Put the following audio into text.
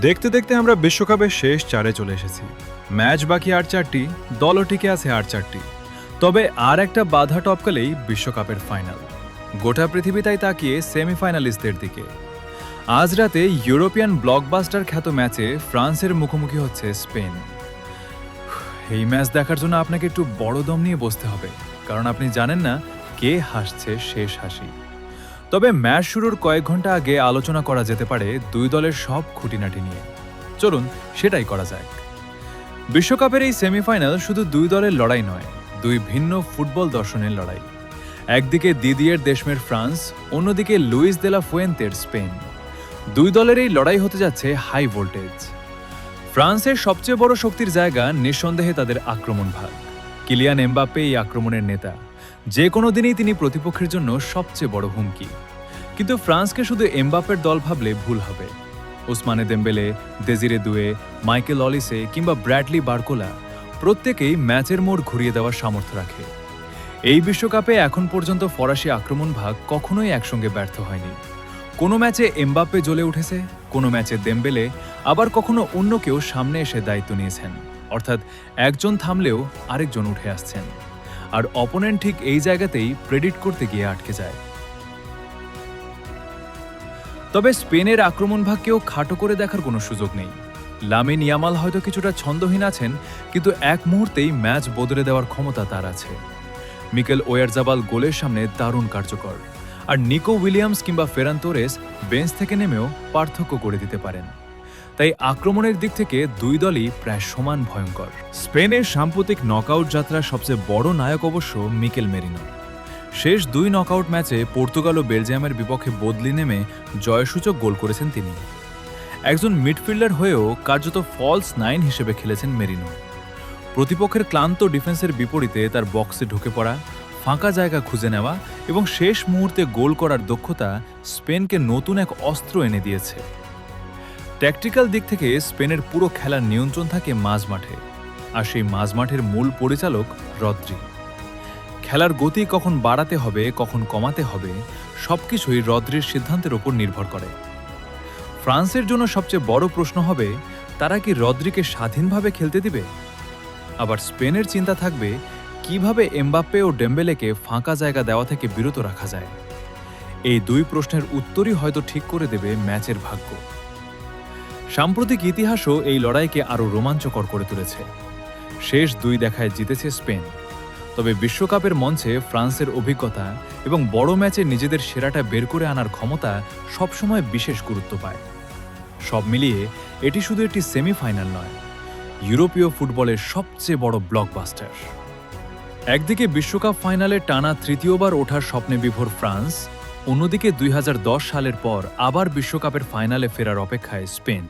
দেখতে দেখতে আমরা বিশ্বকাপের শেষ চারে চলে এসেছি। ম্যাচ বাকি আর 4টি, দলও টিকে আছে আর 4টি। তবে আর একটা বাধা টপকালেই বিশ্বকাপের ফাইনাল। গোটা পৃথিবী তাই তাকিয়ে সেমিফাইনালিস্টদের দিকে। আজ রাতে ইউরোপিয়ান ব্লকবাস্টার খ্যাত ম্যাচে ফ্রান্সের মুখোমুখি হচ্ছে স্পেন। এই ম্যাচ দেখার জন্য আপনাকে একটু বড় দম নিয়ে বসতে হবে, কারণ আপনি জানেন না কে হাসছে শেষ হাসি। তবে ম্যাচ শুরুর কয়েক ঘন্টা আগে আলোচনা করা যেতে পারে দুই দলের সব খুঁটিনাটি নিয়ে। চলুন সেটাই করা যাক। বিশ্বকাপের এই সেমিফাইনাল শুধু দুই দলের লড়াই নয়, দুই ভিন্ন ফুটবল দর্শনের লড়াই। একদিকে দিদিয়ের দেশমের ফ্রান্স, অন্যদিকে লুইস দে লা ফুয়েন্তের স্পেন। দুই দলের এই লড়াই হতে যাচ্ছে হাই ভোল্টেজ। ফ্রান্সের সবচেয়ে বড় শক্তির জায়গা নিঃসন্দেহে তাদের আক্রমণ ভাগ। কিলিয়ান এমবাপ্পে এই আক্রমণের নেতা। যে কোনো দিনেই তিনি প্রতিপক্ষের জন্য সবচেয়ে বড় হুমকি। কিন্তু ফ্রান্সকে শুধু এমবাপ্পের দল ভাবলে ভুল হবে। ওসমানে দেম্বেলে, দেজিরে দুয়ে, মাইকেল অলিসে কিংবা ব্র্যাডলি বারকোলা প্রত্যেকেই ম্যাচের মোড় ঘুরিয়ে দেওয়ার সামর্থ্য রাখে। এই বিশ্বকাপে এখন পর্যন্ত ফরাসি আক্রমণ ভাগ কখনোই একসঙ্গে ব্যর্থ হয়নি। কোনো ম্যাচে এমবাপ্পে জ্বলে উঠেছে, কোনো ম্যাচে দেম্বেলে, আবার কখনো অন্য কেউ সামনে এসে দায়িত্ব নিয়েছেন। অর্থাৎ একজন থামলেও আরেকজন উঠে আসছেন। আর অপোনেন্ট ঠিক এই জায়গাতেই প্রেডিক্ট করতে গিয়ে আটকে যায়। তবে স্পেনের আক্রমণ ভাগকেও খাটো করে দেখার কোনো সুযোগ নেই। লামিন ইয়ামাল হয়তো কিছুটা ছন্দহীন আছেন, কিন্তু এক মুহূর্তেই ম্যাচ বদলে দেওয়ার ক্ষমতা তার আছে। মিকেল ওয়ারজাবাল গোলের সামনে দারুণ কার্যকর, আর নিকো উইলিয়ামস কিংবা ফেরান তোরেস বেঞ্চ থেকে নেমেও পার্থক্য করে দিতে পারেন। তাই আক্রমণের দিক থেকে দুই দলই প্রায় সমান ভয়ঙ্কর। স্পেনের সাম্প্রতিক নকআউট যাত্রার সবচেয়ে বড় নায়ক অবশ্য মিকেল মেরিনো। শেষ দুই নকআউট ম্যাচে পর্তুগাল ও বেলজিয়ামের বিপক্ষে বদলি নেমে জয়সূচক গোল করেছেন তিনি। একজন মিডফিল্ডার হয়েও কার্যত ফলস 9 হিসেবে খেলেছেন মেরিনো। প্রতিপক্ষের ক্লান্ত ডিফেন্সের বিপরীতে তার বক্সে ঢুকে পড়া, ফাঁকা জায়গা খুঁজে নেওয়া এবং শেষ মুহূর্তে গোল করার দক্ষতা স্পেনকে নতুন এক অস্ত্র এনে দিয়েছে। ট্যাকটিক্যাল দিক থেকে স্পেনের পুরো খেলার নিয়ন্ত্রণ থাকে মাঝমাঠে, আর সেই মাঝমাঠের মূল পরিচালক রদ্রি। খেলার গতি কখন বাড়াতে হবে, কখন কমাতে হবে, সবকিছুই রদ্রির সিদ্ধান্তের ওপর নির্ভর করে। ফ্রান্সের জন্য সবচেয়ে বড় প্রশ্ন হবে, তারা কি রদ্রিকে স্বাধীনভাবে খেলতে দিবে? আবার স্পেনের চিন্তা থাকবে কিভাবে এমবাপ্পে ও ডেম্বেলেকে ফাঁকা জায়গা দেওয়া থেকে বিরত রাখা যায়। এই দুই প্রশ্নের উত্তরই হয়তো ঠিক করে দেবে ম্যাচের ভাগ্য। সাম্প্রতিক ইতিহাসও এই লড়াইকে আরও রোমাঞ্চকর করে তুলেছে। শেষ দুই দেখায় জিতেছে স্পেন, তবে বিশ্বকাপের মঞ্চে ফ্রান্সের অভিজ্ঞতা এবং বড় ম্যাচে নিজেদের সেরাটা বের করে আনার ক্ষমতা সবসময় বিশেষ গুরুত্ব পায়। সব মিলিয়ে এটি শুধু একটি সেমিফাইনাল নয়, ইউরোপীয় ফুটবলের সবচেয়ে বড় ব্লকবাস্টার। একদিকে বিশ্বকাপ ফাইনালে টানা তৃতীয়বার ওঠার স্বপ্নে বিভোর ফ্রান্স, অন্যদিকে 2010 সালের পর আবার বিশ্বকাপের ফাইনালে ফেরার অপেক্ষায় স্পেন।